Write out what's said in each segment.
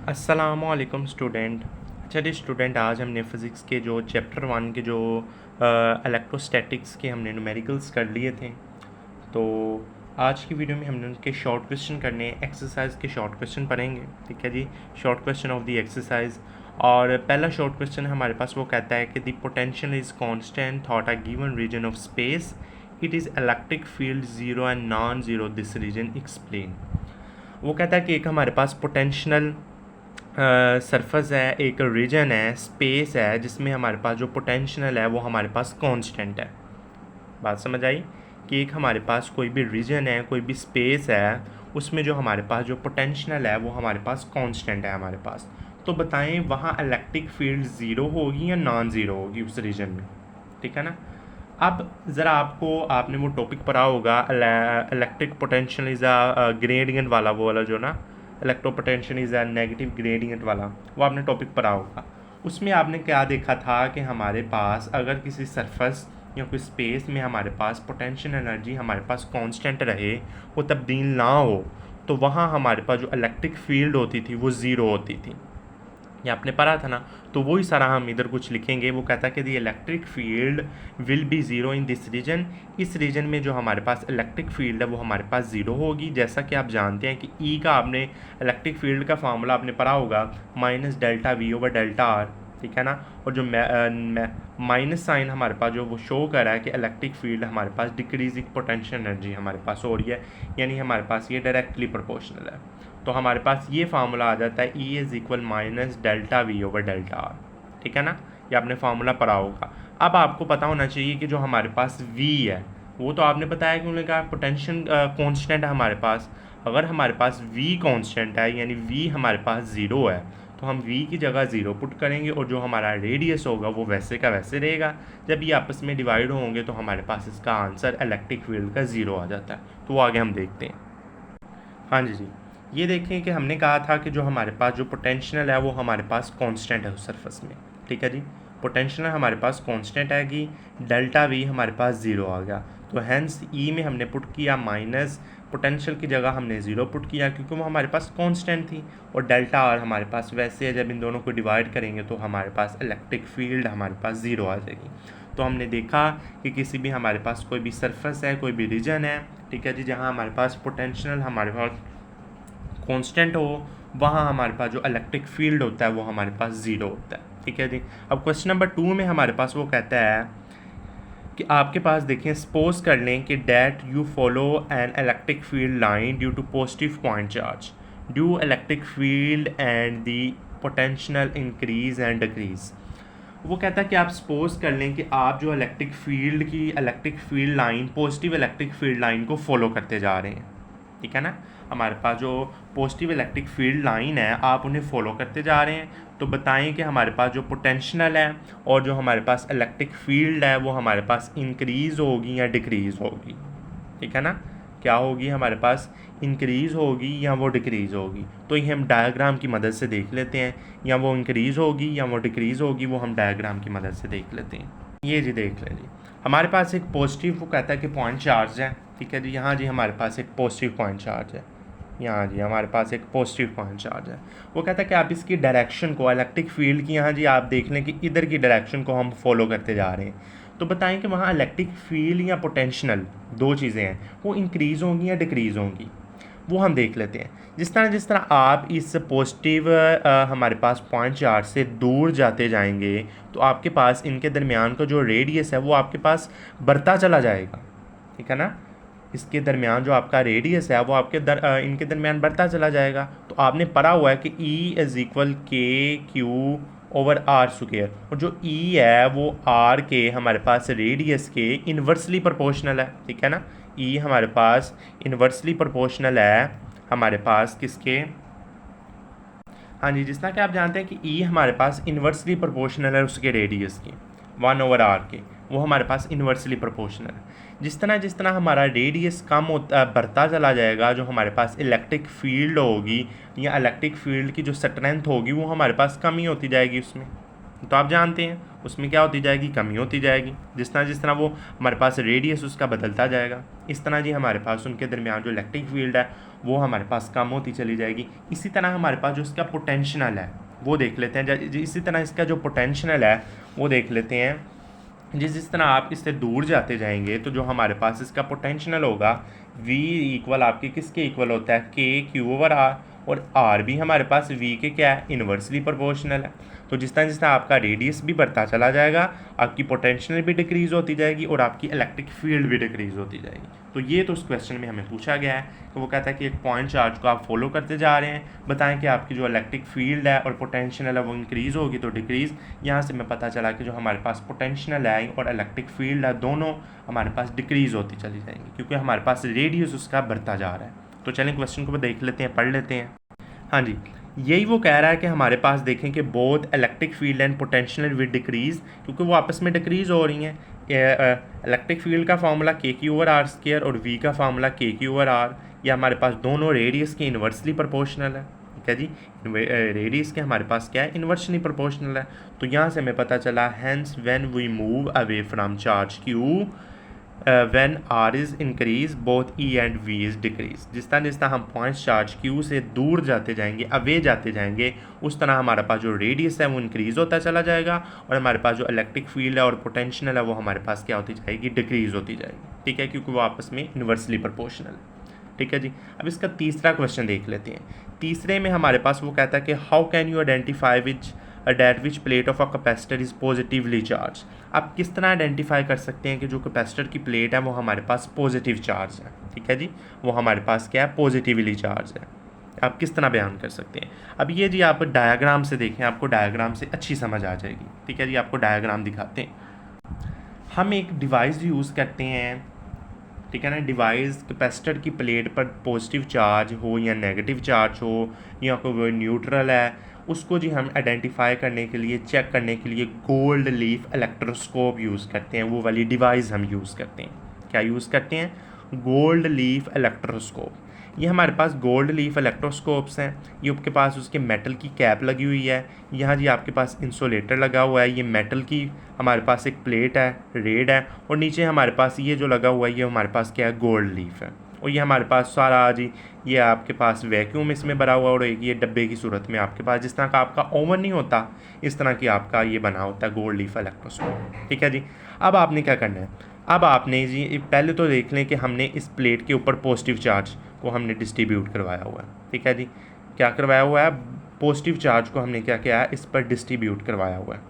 अस्सलामुअलैकुम स्टूडेंट। अच्छा जी स्टूडेंट, आज हमने फ़िज़िक्स के जो चैप्टर 1 के जो इलेक्ट्रोस्टैटिक्स के हमने न्यूमेरिकल्स कर लिए थे। तो आज की वीडियो में हमने उनके शॉर्ट क्वेश्चन करने हैं, एक्सरसाइज के शॉर्ट क्वेश्चन पढ़ेंगे। ठीक है जी, short question of the exercise. और पहला शॉर्ट क्वेश्चन हमारे पास वो कहता है कि द पोटेंशियल इज़ कांस्टेंट थॉट a given region of space, it is electric field zero and non zero, this region explain. वो कहता है कि एक हमारे पास पोटेंशियल सरफेस है, एक रीजन है, स्पेस है, जिसमें हमारे पास जो पोटेंशियल है वो हमारे पास कांस्टेंट है। बात समझ आई कि एक हमारे पास कोई भी रीजन है, कोई भी स्पेस है, उसमें जो हमारे पास जो पोटेंशियल है वो हमारे पास कांस्टेंट है हमारे पास। तो बताएं वहाँ इलेक्ट्रिक फील्ड ज़ीरो होगी या नॉन ज़ीरो होगी उस रीजन में। ठीक है ना। अब ज़रा आपने वो टॉपिक पढ़ा होगा, electric potential is a gradient वाला, वो वाला जो ना electro potential is a negative gradient वाला, वो आपने टॉपिक पढ़ा होगा। उसमें आपने क्या देखा था कि हमारे पास अगर किसी सरफेस या कोई स्पेस में हमारे पास पोटेंशियल एनर्जी हमारे पास कांस्टेंट रहे, वो तब्दील ना हो, तो वहाँ हमारे पास जो इलेक्ट्रिक फील्ड होती थी वो ज़ीरो होती थी। ये आपने पढ़ा था ना। तो वही सारा हम इधर कुछ लिखेंगे। वो कहता है कि the electric field will be zero in this region, इस रीजन में जो हमारे पास इलेक्ट्रिक फील्ड है वो हमारे पास ज़ीरो होगी। जैसा कि आप जानते हैं कि ई का आपने इलेक्ट्रिक फील्ड का फार्मूला आपने पढ़ा होगा, minus delta V over delta R. ठीक है ना। और जो माइनस साइन हमारे पास जो वो शो कर रहा है कि इलेक्ट्रिक फील्ड हमारे पास डिक्रीजिंग पोटेंशियल एनर्जी हमारे पास हो रही है, यानी हमारे पास ये डायरेक्टली प्रोपोर्शनल है। तो हमारे पास ये फार्मूला आ जाता है E is equal minus delta V over delta R. ठीक है ना। ये आपने फार्मूला पढ़ा होगा। अब आपको पता होना चाहिए कि जो हमारे पास वी है, वो तो आपने बताया कि उन्होंने कहा पोटेंशियल कांस्टेंट है हमारे पास। अगर हमारे पास वी कांस्टेंट है यानी वी हमारे पास ज़ीरो है, तो हम v की जगह ज़ीरो पुट करेंगे और जो हमारा रेडियस होगा वो वैसे का वैसे रहेगा। जब ये आपस में डिवाइड होंगे तो हमारे पास इसका आंसर इलेक्ट्रिक फील्ड का ज़ीरो आ जाता है। तो वो आगे हम देखते हैं। हाँ जी, ये देखें कि हमने कहा था कि जो हमारे पास जो पोटेंशियल है वो हमारे पास कांस्टेंट है उस सरफेस में। ठीक है जी, पोटेंशियल हमारे पास कांस्टेंट आएगी, डेल्टा वी हमारे पास ज़ीरो आ गया। तो हैंस ई में हमने पुट किया माइनस, पोटेंशियल की जगह हमने ज़ीरो पुट किया क्योंकि वो हमारे पास कांस्टेंट थी, और डेल्टा आर हमारे पास वैसे है। जब इन दोनों को डिवाइड करेंगे तो हमारे पास इलेक्ट्रिक फील्ड हमारे पास ज़ीरो आ जाएगी। तो हमने देखा कि किसी भी हमारे पास कोई भी सरफेस है, कोई भी रीजन है, ठीक है जी, जहाँ हमारे पास पोटेंशियल हमारे पास कांस्टेंट हो, वहाँ हमारे पास जो इलेक्ट्रिक फील्ड होता है वो हमारे पास ज़ीरो होता है। ठीक है जी। अब क्वेश्चन नंबर 2 में हमारे पास वो कहता है कि आपके पास देखें, सपोज कर लें कि that you follow an electric field line due to positive point charge, due electric field and the potential increase and decrease. वो कहता है कि आप सपोज कर लें कि आप जो electric field line, positive electric field line को फॉलो करते जा रहे हैं। ठीक है ना। हमारे पास जो पॉजिटिव इलेक्ट्रिक फील्ड लाइन है आप उन्हें फॉलो करते जा रहे हैं। तो बताएं कि हमारे पास जो पोटेंशियल है और जो हमारे पास इलेक्ट्रिक फील्ड है वो हमारे पास इंक्रीज़ होगी या डिक्रीज़ होगी। ठीक है ना। क्या होगी हमारे पास, इंक्रीज़ होगी या वो डिक्रीज़ होगी। तो ये हम डायग्राम की मदद से देख लेते हैं, या वो इंक्रीज़ होगी या वो डिक्रीज़ होगी, वो हम डायग्राम की मदद से देख लेते हैं। ये जी देख लें जी, हमारे पास एक पॉजिटिव, वो कहता है कि पॉइंट चार्ज है। ठीक है जी, यहाँ जी हमारे पास एक पॉजिटिव पॉइंट चार्ज है, यहाँ जी हमारे पास एक पॉजिटिव पॉइंट चार्ज है। वो कहता है कि आप इसकी डायरेक्शन को, इलेक्ट्रिक फील्ड की, यहाँ जी आप देख लें कि इधर की डायरेक्शन को हम फॉलो करते जा रहे हैं। तो बताएं कि वहाँ इलेक्ट्रिक फील्ड या पोटेंशियल, दो चीज़ें हैं, वो इंक्रीज़ होंगी या डिक्रीज़ होंगी, वो हम देख लेते हैं। जिस तरह आप इस पॉजिटिव हमारे पास पॉइंट चार्ज से दूर जाते जाएंगे तो आपके पास इनके दरमियान का जो रेडियस है वो आपके पास बढ़ता चला जाएगा। ठीक है ना। इसके दरमियान जो आपका रेडियस है वो इनके दरमियान बढ़ता चला जाएगा। तो आपने पढ़ा हुआ है कि E इज़ इक्वल के क्यू ओवर आर स्क्वायर, और जो E है वो R के हमारे पास रेडियस के इन्वर्सली प्रोपोर्शनल है। ठीक है ना। E हमारे पास इन्वर्सली प्रोपोर्शनल है हमारे पास किसके, हाँ जी, जिस तरह कि आप जानते हैं कि E हमारे पास इन्वर्सली प्रोपोर्शनल है उसके रेडियस के 1/r के, वो हमारे पास इन्वर्सली प्रोपोर्शनल है। जिस तरह हमारा रेडियस कम होता बढ़ता चला जाएगा, जो हमारे पास इलेक्ट्रिक फील्ड होगी या इलेक्ट्रिक फील्ड की जो स्ट्रेंथ होगी वो हमारे पास कम ही होती जाएगी उसमें। तो आप जानते हैं उसमें क्या होती जाएगी, कमी होती जाएगी। जिस तरह वो हमारे पास रेडियस उसका बदलता जाएगा, इस तरह जी हमारे पास उनके दरमियान जो इलेक्ट्रिक फील्ड है वो हमारे पास कम होती चली जाएगी। इसी तरह हमारे पास जो इसका पोटेंशियल है वो देख लेते हैं। इसी तरह इसका जो पोटेंशियल है वो देख लेते हैं। जिस तरह आप इससे दूर जाते जाएंगे तो जो हमारे पास इसका पोटेंशियल होगा v इक्वल आपके किसके इक्वल होता है, k/r, और r भी हमारे पास v के क्या है, इन्वर्सली प्रोपोर्शनल है। तो जिस तरह आपका रेडियस भी बढ़ता चला जाएगा, आपकी पोटेंशियल भी डिक्रीज़ होती जाएगी और आपकी इलेक्ट्रिक फील्ड भी डिक्रीज़ होती जाएगी। तो ये तो उस क्वेश्चन में हमें पूछा गया है कि वो कहता है कि एक पॉइंट चार्ज को आप फॉलो करते जा रहे हैं, बताएं कि आपकी जो इलेक्ट्रिक फील्ड है और पोटेंशियल है वो इंक्रीज़ होगी तो डिक्रीज़। यहाँ से हमें पता चला कि जो हमारे पास पोटेंशियल है और इलेक्ट्रिक फील्ड है दोनों हमारे पास डिक्रीज़ होती चली जाएंगी, क्योंकि हमारे पास रेडियस उसका बढ़ता जा रहा है। तो चलें क्वेश्चन को देख लेते हैं, पढ़ लेते हैं। हाँ जी, यही वो कह रहा है कि हमारे पास देखें कि both electric field and potential with decrease, क्योंकि वो आपस में डिक्रीज़ हो रही हैं। इलेक्ट्रिक फील्ड का फार्मूला k/r² और v का फार्मूला k/r, ये हमारे पास दोनों रेडियस के इन्वर्सली प्रोपोर्शनल है। ठीक है जी, रेडियस के हमारे पास क्या है, इन्वर्सली प्रोपोर्शनल है। तो यहाँ से हमें पता चला hence when we move away from charge q when r is increase both e and v is decrease। जिस तरह हम पॉइंट चार्ज q से दूर जाते जाएंगे, अवे जाते जाएंगे, उस तरह हमारे पास जो रेडियस है वो इंक्रीज़ होता चला जाएगा और हमारे पास जो इलेक्ट्रिक फील्ड है और पोटेंशियल है वो हमारे पास क्या होती जाएगी, डिक्रीज़ होती जाएगी। ठीक है, क्योंकि वो आपस में इन्वर्सली प्रोपोर्शनल है। ठीक है जी, अब इसका तीसरा क्वेश्चन देख लेते हैं। तीसरे में हमारे पास वो कहता है कि how can you identify that which plate of a capacitor is positively charge. आप किस तरह आइडेंटिफाई कर सकते हैं कि जो कैपेसिटर की प्लेट है वो हमारे पास पॉजिटिव चार्ज है। ठीक है जी, वो हमारे पास क्या है, पॉजिटिवली चार्ज है। आप किस तरह बयान कर सकते हैं। अब ये जी आप डायग्राम से देखें, आपको डायग्राम से अच्छी समझ आ जाएगी। ठीक है जी, आपको डायग्राम दिखाते हैं। हम एक डिवाइस यूज़ करते हैं, ठीक है ना। डिवाइस कैपेसिटर की प्लेट पर पॉजिटिव चार्ज हो या नेगेटिव चार्ज हो या कोई न्यूट्रल है, उसको जी हम आइडेंटिफाई करने के लिए, चेक करने के लिए गोल्ड लीफ इलेक्ट्रोस्कोप यूज़ करते हैं। वो वाली डिवाइस हम यूज़ करते हैं। क्या यूज़ करते हैं, गोल्ड लीफ इलेक्ट्रोस्कोप। ये हमारे पास गोल्ड लीफ इलेक्ट्रोस्कोप्स हैं। ये आपके पास उसके मेटल की कैप लगी हुई है, यहाँ जी आपके पास इंसुलेटर लगा हुआ है, ये मेटल की हमारे पास एक प्लेट है, रेड है, और नीचे हमारे पास ये जो लगा हुआ है ये हमारे पास क्या है, गोल्ड लीफ है। और ये हमारे पास सारा जी ये आपके पास वैक्यूम इसमें भरा हुआ और एक ये डब्बे की सूरत में आपके पास जिस तरह का आपका ओवन नहीं होता, इस तरह की आपका ये बना होता है गोल्ड लीफ इलेक्ट्रोस्कोप। ठीक है जी, अब आपने क्या करना है, अब आपने जी पहले तो देख लें कि हमने इस प्लेट के ऊपर पॉजिटिव चार्ज को हमने डिस्ट्रीब्यूट करवाया हुआ है। ठीक है जी, क्या करवाया हुआ है, पॉजिटिव चार्ज को हमने क्या किया है, इस पर डिस्ट्रीब्यूट करवाया हुआ है।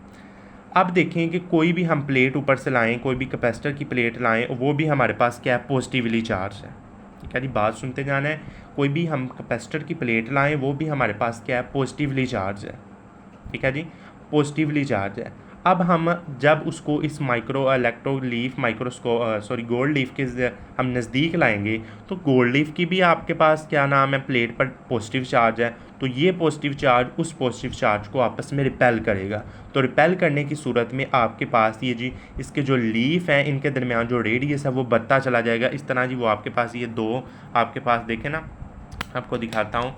अब देखें कि कोई भी हम प्लेट ऊपर से लाएं, कोई भी कैपेसिटर की प्लेट लाएं, वो भी हमारे पास क्या है, पॉजिटिवली चार्ज है। ठीक है जी, बात सुनते जाना है। कोई भी हम कैपेसिटर की प्लेट लाएं वो भी हमारे पास क्या है, पॉजिटिवली चार्ज है। ठीक है जी, पॉजिटिवली चार्ज है। अब हम जब उसको इस micro electro leaf gold leaf के हम नज़दीक लाएंगे तो गोल्ड लीफ की भी आपके पास क्या नाम है, प्लेट पर पॉजिटिव चार्ज है। तो ये पॉजिटिव चार्ज उस पॉजिटिव चार्ज को आपस में रिपेल करेगा। तो रिपेल करने की सूरत में आपके पास ये जी इसके जो लीफ हैं इनके दरमियान जो रेडियस है वो बढ़ता चला जाएगा। इस तरह जी वो आपके पास ये दो आपके पास देखें ना, आपको दिखाता हूँ,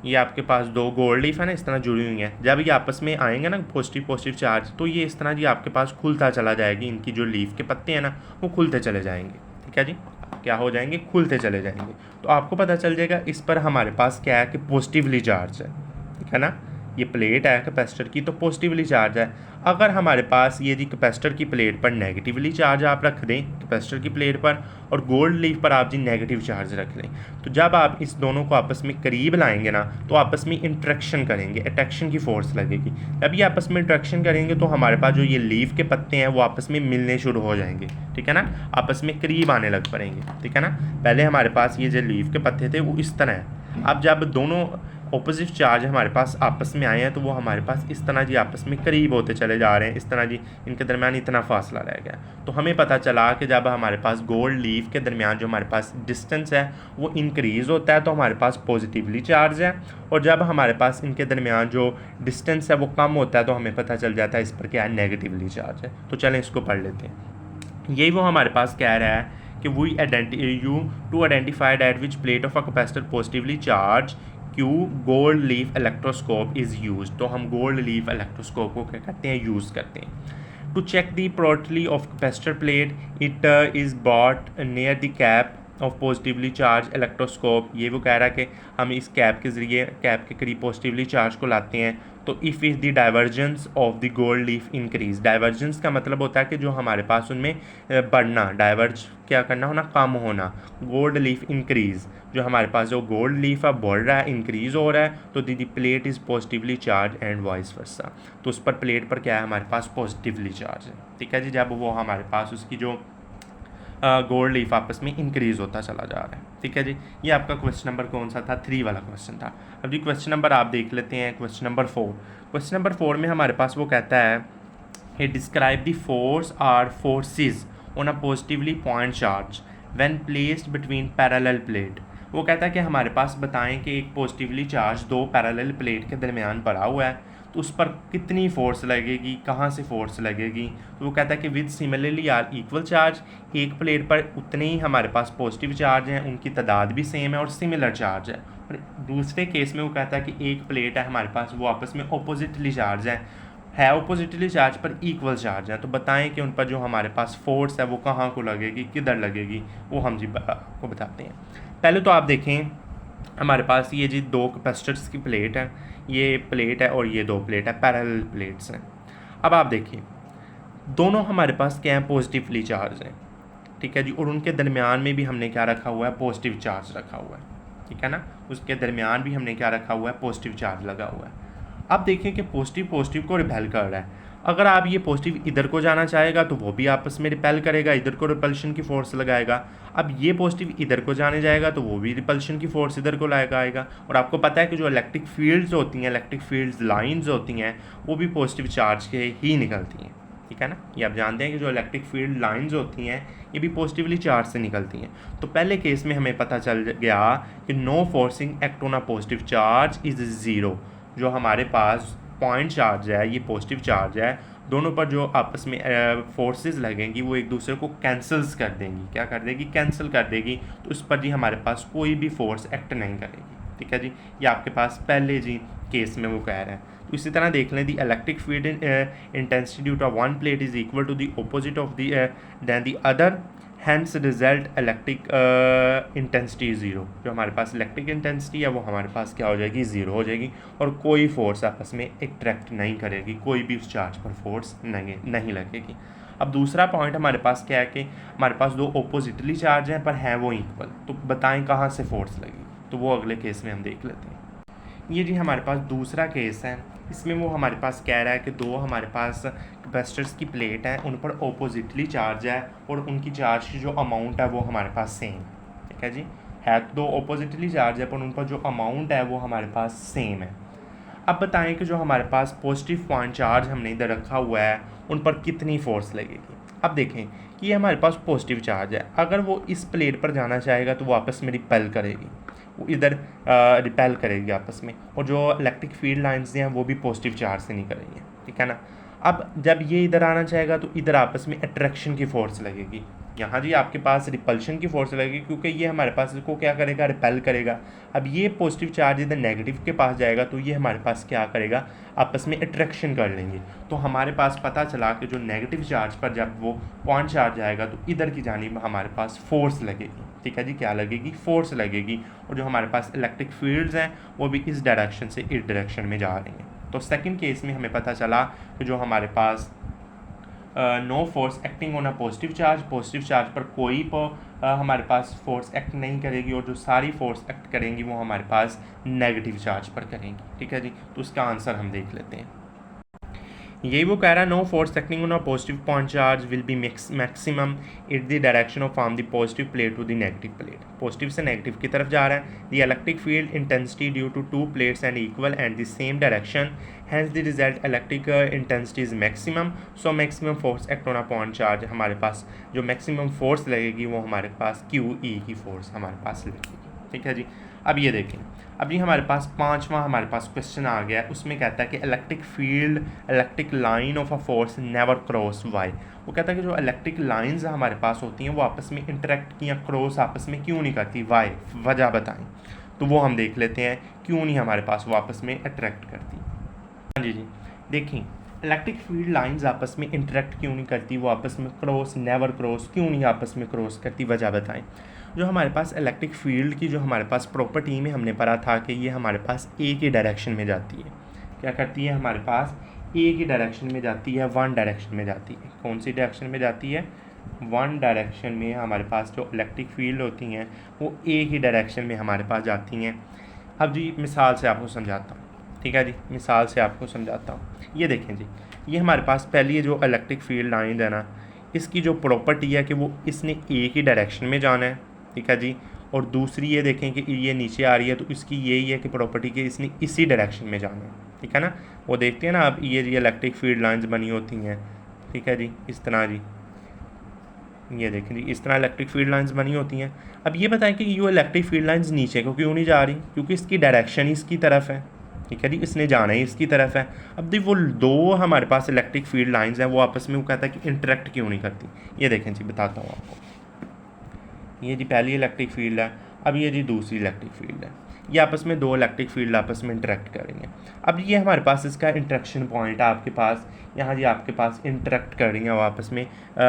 ये आपके पास दो गोल्ड लीफ है ना, इस तरह जुड़ी हुई हैं। जब ये आपस में आएंगे ना पॉजिटिव चार्ज, तो ये इस तरह जी आपके पास खुलता चला जाएगी। इनकी जो लीफ के पत्ते हैं ना वो खुलते चले जाएंगे। ठीक है जी, क्या हो जाएंगे, खुलते चले जाएंगे। तो आपको पता चल जाएगा इस पर हमारे पास क्या है कि पॉजिटिवली चार्ज है। ठीक है ना, ये प्लेट है कैपेसिटर की तो पॉजिटिवली चार्ज है। अगर हमारे पास ये जी कैपेसिटर की प्लेट पर नेगेटिवली चार्ज आप रख दें, कैपेसिटर की प्लेट पर, और गोल्ड लीफ पर आप जी नेगेटिव चार्ज रख लें, तो जब आप इस दोनों को आपस में करीब लाएंगे ना तो आपस में इंट्रैक्शन करेंगे, अट्रैक्शन की फोर्स लगेगी। जब ये आपस में इंट्रैक्शन करेंगे तो हमारे पास जो ये लीफ के पत्ते हैं वो आपस में मिलने शुरू हो जाएंगे। ठीक है ना, आपस में करीब आने लग पड़ेंगे। ठीक है ना, पहले हमारे पास ये जो लीफ के पत्ते थे वो इस तरह है। अब जब दोनों ऑपोजिट चार्ज हमारे पास आपस में आए हैं तो वो हमारे पास इस तरह जी आपस में करीब होते चले जा रहे हैं। इस तरह जी इनके दरमियान इतना फासला रह गया। तो हमें पता चला कि जब हमारे पास गोल्ड लीफ के दरमियान जो हमारे पास डिस्टेंस है वो इंक्रीज़ होता है तो हमारे पास पॉजिटिवली चार्ज है, और जब हमारे पास इनके दरमियान जो डिस्टेंस है वो कम होता है तो हमें पता चल जाता है इस पर क्या है, नेगेटिवली चार्ज है। तो चलें इसको पढ़ लेते हैं। यही वो हमारे पास कह रहा है कि we to identify that which plate of a capacitor positively charge Q gold leaf electroscope is use. तो हम गोल्ड लीफ इलेक्ट्रोस्कोप को क्या करते हैं, यूज़ करते हैं। To check the polarity of capacitor plate, it is brought near the cap of positively charge electroscope. ये वो कह रहा है कि हम इस कैप के ज़रिए कैप के करीब पॉजिटिवली चार्ज को लाते हैं। तो if is the divergence of the gold leaf increase. Divergence का मतलब होता है कि जो हमारे पास उनमें बढ़ना, डाइवर्ज क्या करना होना, कम होना। गोल्ड लीफ इंक्रीज, जो हमारे पास जो गोल्ड लीफ है बढ़ रहा है, इंक्रीज हो रहा है, तो the plate is positively charge and vice versa. तो उस पर प्लेट पर क्या है, हमारे पास पॉजिटिवली चार्ज है। ठीक है जी, जब वो हमारे पास उसकी जो गोल्ड लीफ आपस में इंक्रीज होता चला जा रहा है। ठीक है जी, ये आपका क्वेश्चन नंबर कौन सा था, 3 वाला क्वेश्चन था। अब जी क्वेश्चन नंबर आप देख लेते हैं, क्वेश्चन नंबर 4। क्वेश्चन नंबर 4 में हमारे पास वो कहता है कि describe the force or forces on a positively point charge when placed between parallel plate. वो कहता है कि हमारे पास बताएं कि एक पॉजिटिवली चार्ज 2 पैरेलल प्लेट के दरमियान पड़ा हुआ है, तो उस पर कितनी फोर्स लगेगी, कहाँ से फोर्स लगेगी। तो वो कहता है कि with similarly or equal charge, एक प्लेट पर उतने ही हमारे पास पॉजिटिव चार्ज हैं, उनकी तादाद भी सेम है और सिमिलर चार्ज है। और दूसरे केस में वो कहता है कि एक प्लेट है हमारे पास, वो आपस में अपोजिटली चार्ज है अपोजिटली चार्ज पर इक्वल चार्ज है। तो बताएं कि उन पर जो हमारे पास फोर्स है वो कहाँ को लगेगी, किधर लगेगी, वो हम जी आपको बताते हैं। पहले तो आप देखें, हमारे पास ये जी 2 कैपेसिटर्स की प्लेट है, ये प्लेट है और ये 2 प्लेट है, पैरेलल प्लेट्स हैं। अब आप देखिए, दोनों हमारे पास क्या है, पॉजिटिवली चार्ज हैं। ठीक है जी, और उनके दरमियान में भी हमने क्या रखा हुआ है, पॉजिटिव चार्ज रखा हुआ है। ठीक है ना, उसके दरमियान भी हमने क्या रखा हुआ है, पॉजिटिव चार्ज लगा हुआ है। अब देखें कि पॉजिटिव पॉजिटिव को रिपेल कर रहा है। अगर आप ये पॉजिटिव इधर को जाना चाहेगा तो वो भी आपस में रिपेल करेगा, इधर को रिपल्शन की फोर्स लगाएगा। अब ये पॉजिटिव इधर को जाने जाएगा तो वो भी रिपल्शन की फोर्स इधर को लगाएगा। और आपको पता है कि जो इलेक्ट्रिक फील्ड्स होती हैं, इलेक्ट्रिक फील्ड्स लाइंस होती हैं, वो भी पॉजिटिव चार्ज के ही निकलती हैं। ठीक है ना, ये आप जानते हैं कि जो इलेक्ट्रिक फील्ड लाइंस होती हैं ये भी पॉजिटिवली चार्ज से निकलती हैं। तो पहले केस में हमें पता चल गया कि no forcing act on a positive charge is zero. जो हमारे पास पॉइंट चार्ज है, ये पॉजिटिव चार्ज है, दोनों पर जो आपस में फोर्सेस लगेंगी वो एक दूसरे को कैंसल्स कर देंगी। क्या कर देगी, कैंसिल कर देगी। तो उस पर जी हमारे पास कोई भी फोर्स एक्ट नहीं करेगी। ठीक है जी, ये आपके पास पहले जी केस में वो कह रहे हैं। तो इसी तरह देख लें, the electric field intensity due to one plate is equal to the opposite of than the other, hence result electric intensity zero. जो हमारे पास इलेक्ट्रिक इंटेंसिटी है वो हमारे पास क्या हो जाएगी, ज़ीरो हो जाएगी, और कोई फोर्स आपस में अट्रैक्ट नहीं करेगी, कोई भी उस चार्ज पर फोर्स नहीं लगेगी। अब दूसरा पॉइंट हमारे पास क्या है कि हमारे पास 2 ऑपोजिटली चार्ज हैं पर हैं वो इक्वल। तो बताएं कहाँ से फोर्स लगेगी, तो वो अगले केस में हम देख लेते हैं। ये जी हमारे पास दूसरा केस है, इसमें वो हमारे पास कह रहा है कि 2 हमारे पास कैपेसिटर्स की प्लेट है, उन पर ऑपोजिटली चार्ज है और उनकी चार्ज की जो अमाउंट है वो हमारे पास सेम। ठीक है जी, है तो 2 ऑपोजिटली चार्ज है पर उन पर जो अमाउंट है वो हमारे पास सेम है। अब बताएं कि जो हमारे पास पॉजिटिव पॉइंट चार्ज हमने इधर रखा हुआ है उन पर कितनी फोर्स लगेगी। अब देखें कि ये हमारे पास पॉजिटिव चार्ज है, अगर वो इस प्लेट पर जाना चाहेगा तो वो आपस में रिपेल करेगी, वो इधर रिपेल करेगी आपस में, और जो इलेक्ट्रिक फील्ड लाइंस हैं वो भी पॉजिटिव चार्ज से निकल रही हैं। ठीक है ना, अब जब ये इधर आना चाहेगा तो इधर आपस में अट्रैक्शन की फोर्स लगेगी, यहाँ जी आपके पास रिपल्शन की फोर्स लगेगी, क्योंकि ये हमारे पास इसको क्या करेगा, रिपेल करेगा। अब ये पॉजिटिव चार्ज इधर नेगेटिव के पास जाएगा तो ये हमारे पास क्या करेगा, आपस में अट्रैक्शन कर लेंगे। तो हमारे पास पता चला कि जो नेगेटिव चार्ज पर जब वो पॉइंट चार्ज आएगा तो इधर की जानिब हमारे पास फोर्स लगेगी। ठीक है जी, क्या लगेगी, फोर्स लगेगी, और जो हमारे पास इलेक्ट्रिक फील्ड्स हैं वो भी इस डायरेक्शन से इस डायरेक्शन में जा रही हैं। तो सेकंड केस में हमें पता चला कि जो हमारे पास no force acting on a positive charge पर कोई हमारे पास फोर्स एक्ट नहीं करेगी, और जो सारी फोर्स एक्ट करेंगी वो हमारे पास नेगेटिव चार्ज पर करेंगी। ठीक है जी, तो उसका आंसर हम देख लेते हैं। यही वो कह रहा है, no force acting on a positive point charge will be maximum in the direction of from the positive plate to the negative plate. Positive से नेगेटिव की तरफ जा रहा है। The electric field intensity due to 2 plates and equal and the same direction, hence the result electric intensity is maximum, so maximum force act on a point charge. हमारे पास जो maximum force लगेगी वो हमारे पास QE की force हमारे पास लगेगी। ठीक है जी, अब ये देखें, अब ये हमारे पास 5वां हमारे पास क्वेश्चन आ गया, उसमें कहता है कि electric field electric line of a force never cross why. वो कहता है कि जो इलेक्ट्रिक लाइंस हमारे पास होती हैं वो आपस में इंटरेक्ट की या क्रॉस आपस में क्यों नहीं करती, वाई, वजह बताएं। तो वो हम देख लेते हैं क्यों नहीं हमारे पास वो आपस में अट्रैक्ट करती। हाँ जी देखिए, इलेक्ट्रिक फील्ड लाइंस आपस में इंटरेक्ट क्यों नहीं करती, वो आपस में क्रॉस नेवर क्रॉस क्यों नहीं आपस में क्रॉस करती, वजह बताएं। जो हमारे पास इलेक्ट्रिक फील्ड की जो हमारे पास प्रॉपर्टी में हमने पढ़ा था कि ये हमारे पास एक ही डायरेक्शन में जाती है। क्या करती है, हमारे पास एक ही डायरेक्शन में जाती है, वन डायरेक्शन में जाती है। कौन सी डायरेक्शन में जाती है, वन डायरेक्शन में हमारे पास जो इलेक्ट्रिक फील्ड होती हैं वो एक ही डायरेक्शन में हमारे पास जाती हैं। अब जी मिसाल से आपको समझाता हूँ, ठीक है जी, मिसाल से आपको समझाता हूँ। ये देखें जी, ये हमारे पास पहली ये जो इलेक्ट्रिक फील्ड लाइन है ना, इसकी जो प्रॉपर्टी है कि वो इसने एक ही डायरेक्शन में जाना है, ठीक है जी। और दूसरी ये देखें कि ये नीचे आ रही है तो इसकी यही है कि प्रॉपर्टी कि इसने इसी डायरेक्शन में जाना है, ठीक है ना। वो देखते हैं ना अब ये जी इलेक्ट्रिक फील्ड लाइंस बनी होती हैं, ठीक है जी, इस तरह जी, ये देखें जी, इस तरह इलेक्ट्रिक फील्ड लाइंस बनी होती हैं। अब ये बताएं कि ये इलेक्ट्रिक फील्ड लाइंस नीचे को क्यों नहीं जा रही, क्योंकि इसकी डायरेक्शन ही इसकी तरफ है, ठीक है जी, इसने जाना ही इसकी तरफ है। अब देखिए वो दो हमारे पास इलेक्ट्रिक फील्ड लाइंस हैं, वो आपस में वो कहता है कि इंटरेक्ट क्यों नहीं करती। ये देखें जी, बताता हूँ आपको। ये जी पहली इलेक्ट्रिक फील्ड है, अब ये जी दूसरी इलेक्ट्रिक फील्ड है, ये आपस में दो इलेक्ट्रिक फील्ड आपस में इंटरेक्ट करेंगे। अब ये हमारे पास इसका इंटरेक्शन पॉइंट है आपके पास, यहाँ जी आपके पास इंटरेक्ट कर रही हैं, वो आपस में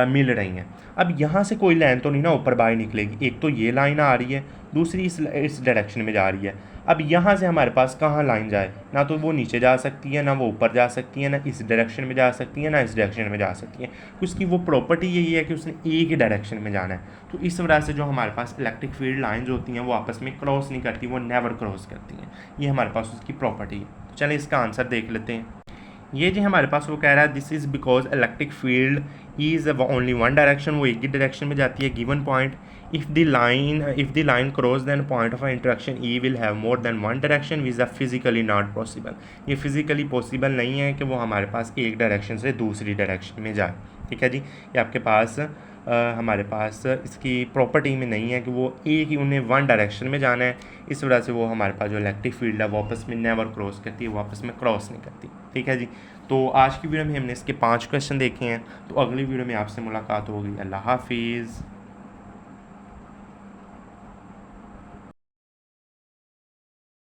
मिल रही हैं। अब यहाँ से कोई लाइन तो नहीं ना ऊपर बाहर निकलेगी, एक तो ये लाइन आ रही है, दूसरी इस डायरेक्शन में जा रही है। अब यहाँ से हमारे पास कहाँ लाइन जाए, ना तो वो नीचे जा सकती है, ना वो ऊपर जा सकती है, ना इस डायरेक्शन में जा सकती है, ना इस डायरेक्शन में जा सकती है। उसकी वो प्रॉपर्टी यही है कि उसने एक ही डायरेक्शन में जाना है। तो इस वजह से जो हमारे पास इलेक्ट्रिक फील्ड लाइंस होती हैं वो आपस में क्रॉस नहीं करती, वो नेवर क्रॉस करती हैं। ये हमारे पास उसकी प्रॉपर्टी है। तो चलिए इसका आंसर देख लेते हैं। ये जी हमारे पास वो कह रहा है this is because electric field is only one direction, वो एक ही डायरेक्शन में जाती है given point. if the line cross then point of interaction E will have more than one direction which is physically not possible। ये physically possible नहीं है कि वो हमारे पास एक डायरेक्शन से दूसरी डायरेक्शन में जाए, ठीक है जी। ये आपके पास हमारे पास इसकी प्रॉपर्टी में नहीं है कि वो एक ही उन्हें वन डायरेक्शन में जाना है। इस वजह से वो हमारे पास जो इलेक्ट्रिक फील्ड है वो आपस में नेवर क्रॉस करती है, वो आपस में क्रॉस नहीं करती, ठीक है जी। तो आज की वीडियो में हमने इसके 5 क्वेश्चन देखे हैं। तो अगली वीडियो में आपसे मुलाकात होगी। अल्लाह हाफिज़।